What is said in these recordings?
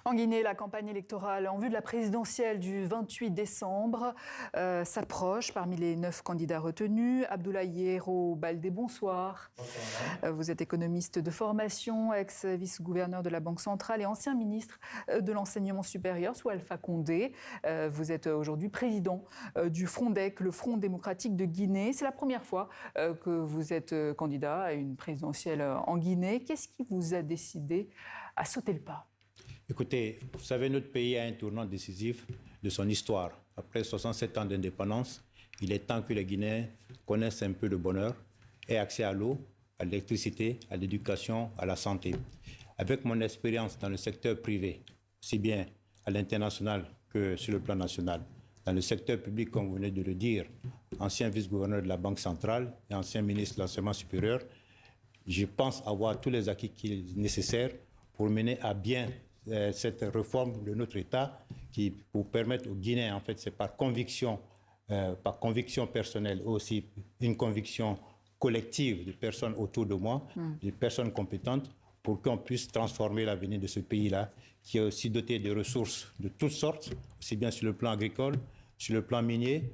En Guinée, la campagne électorale en vue de la présidentielle du 28 décembre s'approche. Parmi les 9 candidats retenus, Abdoulaye Yero Baldé, bonsoir. Bonsoir. Vous êtes économiste de formation, ex-vice-gouverneur de la Banque centrale et ancien ministre de l'enseignement supérieur sous Alpha Condé. Vous êtes aujourd'hui président du FRONDEC, le Front démocratique de Guinée. C'est la première fois que vous êtes candidat à une présidentielle en Guinée. Qu'est-ce qui vous a décidé à sauter le pas ? Écoutez, vous savez, notre pays a un tournant décisif de son histoire. Après 67 ans d'indépendance, il est temps que les Guinéens connaissent un peu le bonheur, aient accès à l'eau, à l'électricité, à l'éducation, à la santé. Avec mon expérience dans le secteur privé, aussi bien à l'international que sur le plan national, dans le secteur public, comme vous venez de le dire, ancien vice-gouverneur de la Banque centrale et ancien ministre de l'enseignement supérieur, je pense avoir tous les acquis nécessaires pour mener à bien cette réforme de notre État qui pour permettre aux Guinéens, en fait, c'est par conviction personnelle, aussi une conviction collective de personnes autour de moi, de personnes compétentes, pour qu'on puisse transformer l'avenir de ce pays-là, qui est aussi doté de ressources de toutes sortes, aussi bien sur le plan agricole, sur le plan minier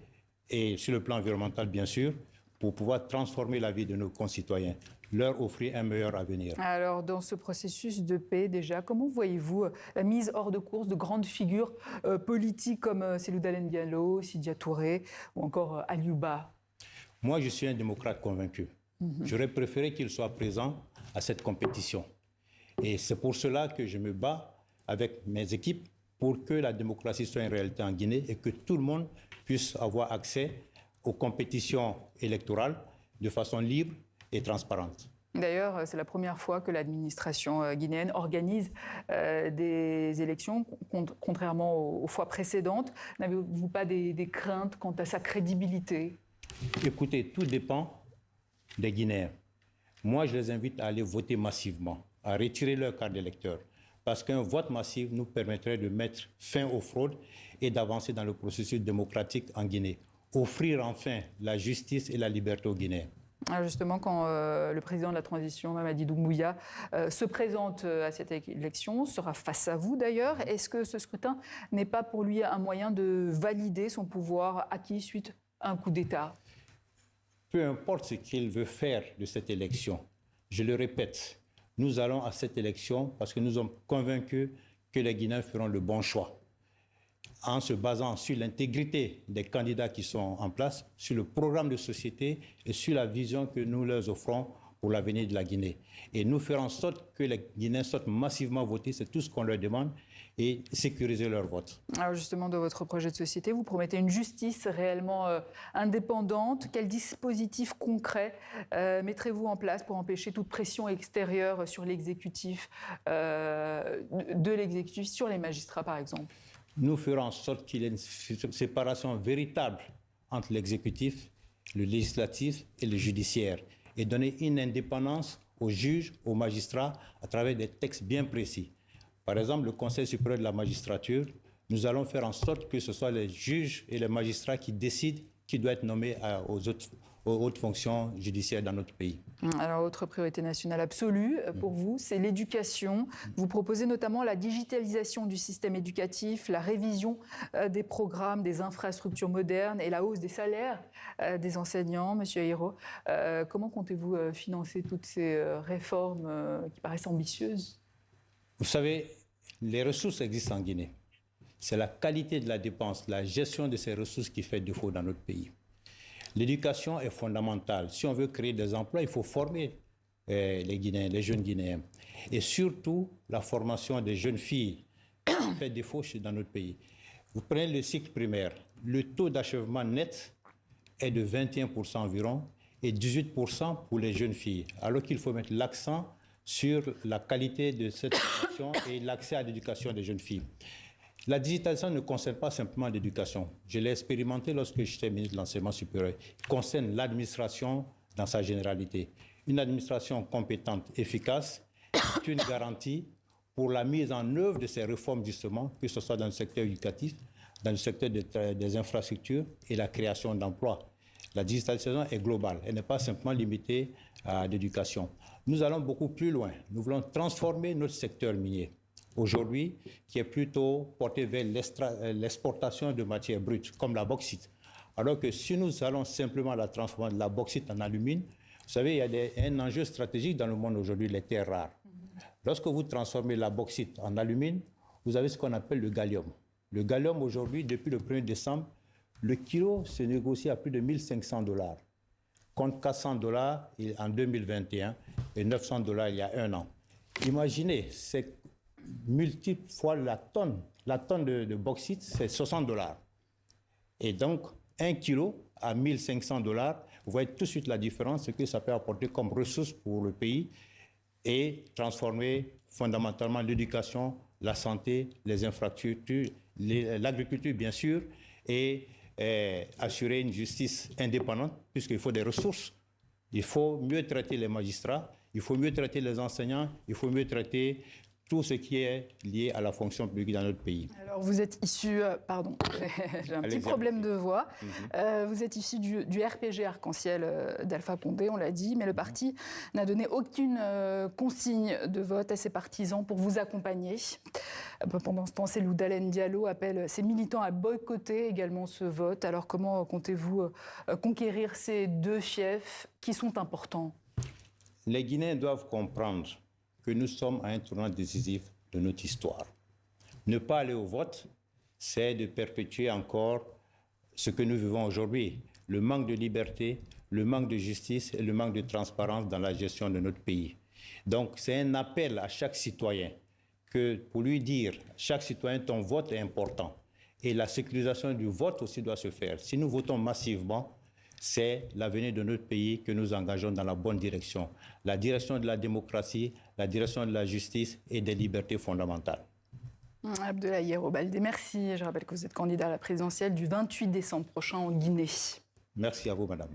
et sur le plan environnemental, bien sûr, pour pouvoir transformer la vie de nos concitoyens, leur offrir un meilleur avenir. Alors, dans ce processus de paix, déjà, comment voyez-vous la mise hors de course de grandes figures politiques comme Cellou Dalein Diallo, Sidya Touré ou encore Aliouba? Moi, je suis un démocrate convaincu. J'aurais préféré qu'il soit présent à cette compétition. Et c'est pour cela que je me bats avec mes équipes pour que la démocratie soit une réalité en Guinée et que tout le monde puisse avoir accès aux compétitions électorales de façon libre et transparente. D'ailleurs, c'est la première fois que l'administration guinéenne organise des élections, contrairement aux fois précédentes. N'avez-vous pas des craintes quant à sa crédibilité? Écoutez, tout dépend des Guinéens. Moi, je les invite à aller voter massivement, à retirer leur carte d'électeur, parce qu'un vote massif nous permettrait de mettre fin aux fraudes et d'avancer dans le processus démocratique en Guinée. Offrir enfin la justice et la liberté aux Guinéens. Justement, quand le président de la transition, Mamadi Doumbouya, se présente à cette élection, sera face à vous d'ailleurs, est-ce que ce scrutin n'est pas pour lui un moyen de valider son pouvoir acquis suite à un coup d'État? Peu importe ce qu'il veut faire de cette élection, je le répète, nous allons à cette élection parce que nous sommes convaincus que les Guinéens feront le bon choix, en se basant sur l'intégrité des candidats qui sont en place, sur le programme de société et sur la vision que nous leur offrons pour l'avenir de la Guinée. Et nous ferons en sorte que les Guinéens sortent massivement voter, c'est tout ce qu'on leur demande, et sécuriser leur vote. Alors justement, dans votre projet de société, vous promettez une justice réellement indépendante. Quel dispositif concret mettrez-vous en place pour empêcher toute pression extérieure sur l'exécutif, de l'exécutif sur les magistrats par exemple? Nous ferons en sorte qu'il y ait une séparation véritable entre l'exécutif, le législatif et le judiciaire et donner une indépendance aux juges, aux magistrats à travers des textes bien précis. Par exemple, le Conseil supérieur de la magistrature, nous allons faire en sorte que ce soit les juges et les magistrats qui décident qui doit être nommé aux hautes fonctions judiciaires dans notre pays. Alors, autre priorité nationale absolue pour vous, c'est l'éducation. Vous proposez notamment la digitalisation du système éducatif, la révision des programmes, des infrastructures modernes et la hausse des salaires des enseignants. Monsieur Yero, comment comptez-vous financer toutes ces réformes qui paraissent ambitieuses? Vous savez, les ressources existent en Guinée. C'est la qualité de la dépense, la gestion de ces ressources qui fait défaut dans notre pays. L'éducation est fondamentale. Si on veut créer des emplois, il faut former les Guinéens, les jeunes Guinéens. Et surtout, la formation des jeunes filles qui fait défaut dans notre pays. Vous prenez le cycle primaire, le taux d'achèvement net est de 21% environ et 18% pour les jeunes filles, alors qu'il faut mettre l'accent sur la qualité de cette formation et l'accès à l'éducation des jeunes filles. La digitalisation ne concerne pas simplement l'éducation. Je l'ai expérimenté lorsque j'étais ministre de l'Enseignement supérieur. Il concerne l'administration dans sa généralité. Une administration compétente, efficace, est une garantie pour la mise en œuvre de ces réformes, justement, que ce soit dans le secteur éducatif, dans le secteur des infrastructures et la création d'emplois. La digitalisation est globale, elle n'est pas simplement limitée à l'éducation. Nous allons beaucoup plus loin. Nous voulons transformer notre secteur minier. aujourd'hui qui est plutôt porté vers l'exportation de matières brutes, comme la bauxite. Alors que si nous allons simplement la transformer de la bauxite en alumine, vous savez, il y a un enjeu stratégique dans le monde aujourd'hui, les terres rares. Lorsque vous transformez la bauxite en alumine, vous avez ce qu'on appelle le gallium. Le gallium, aujourd'hui, depuis le 1er décembre, le kilo se négocie à plus de 1 500 $, contre 400 $ en 2021 et 900 $ il y a un an. Imaginez, c'est multiple fois la tonne. La tonne de bauxite, c'est 60 $. Et donc, 1 kilo à 1 500 $, vous voyez tout de suite la différence, ce que ça peut apporter comme ressource pour le pays et transformer fondamentalement l'éducation, la santé, les infrastructures, l'agriculture bien sûr, et assurer une justice indépendante, puisqu'il faut des ressources. Il faut mieux traiter les magistrats, il faut mieux traiter les enseignants, il faut mieux traiter tout ce qui est lié à la fonction publique dans notre pays. Alors vous êtes issu, pardon, j'ai un petit problème de voix. Vous êtes issu du RPG Arc-en-Ciel d'Alpha Condé, on l'a dit, mais le parti n'a donné aucune consigne de vote à ses partisans pour vous accompagner. Pendant ce temps, Cellou Dalein Diallo appelle ses militants à boycotter également ce vote. Alors comment comptez-vous conquérir ces deux fiefs qui sont importants? Les Guinéens doivent comprendre que nous sommes à un tournant décisif de notre histoire. Ne pas aller au vote, c'est de perpétuer encore ce que nous vivons aujourd'hui, le manque de liberté, le manque de justice et le manque de transparence dans la gestion de notre pays. Donc c'est un appel à chaque citoyen pour lui dire, chaque citoyen, ton vote est important. Et la sécurisation du vote aussi doit se faire. Si nous votons massivement, c'est l'avenir de notre pays que nous engageons dans la bonne direction. La direction de la démocratie, la direction de la justice et des libertés fondamentales. Abdoulaye Yero Baldé, merci. Je rappelle que vous êtes candidat à la présidentielle du 28 décembre prochain en Guinée. Merci à vous, madame.